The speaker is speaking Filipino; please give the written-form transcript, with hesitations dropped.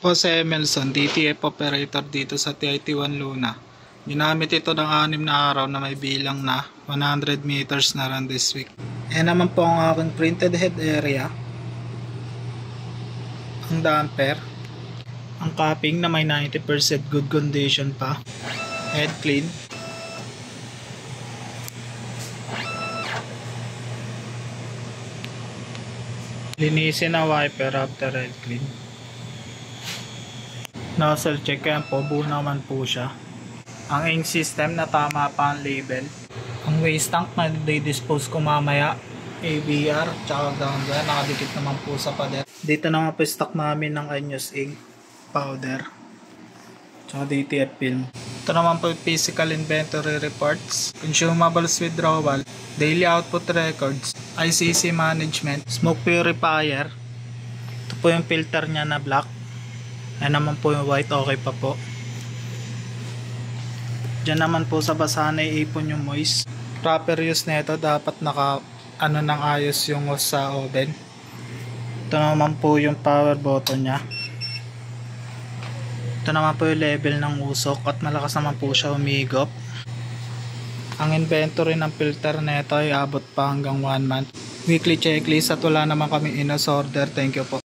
Jose Emelson, DTF operator dito sa TIT-1 Luna. Ginamit ito ng 6 na araw na may bilang na 100 meters na run this week. Ayan naman po ang aking printed head area. Ang damper. Ang capping na may 90% good condition pa. Head clean. Linisin ang wiper after head clean. Nozzle check, yan po, buo naman po siya. Ang ink system na tama pa ang label. Ang waste tank na di-dispose ko mamaya, ABR, tsaka down dyan, nakadikit naman po sa pader. Dito naman po stock namin ng Anyos ink powder, tsaka DTF film. Ito naman po physical inventory reports, consumables withdrawal, daily output records, ICC management, smoke purifier. Ito po yung filter nya na black. Ayan naman po yung white, okay pa po. Diyan naman po sa basahan ay ipon yung moist. Proper use nito, dapat naka ng ayos yung hose sa oven. Ito naman po yung power button nya. Ito naman po yung level ng usok at malakas naman po siya umigop. Ang inventory ng filter nito ay abot pa hanggang 1 month. Weekly checklist at wala naman kami in-order. Thank you po.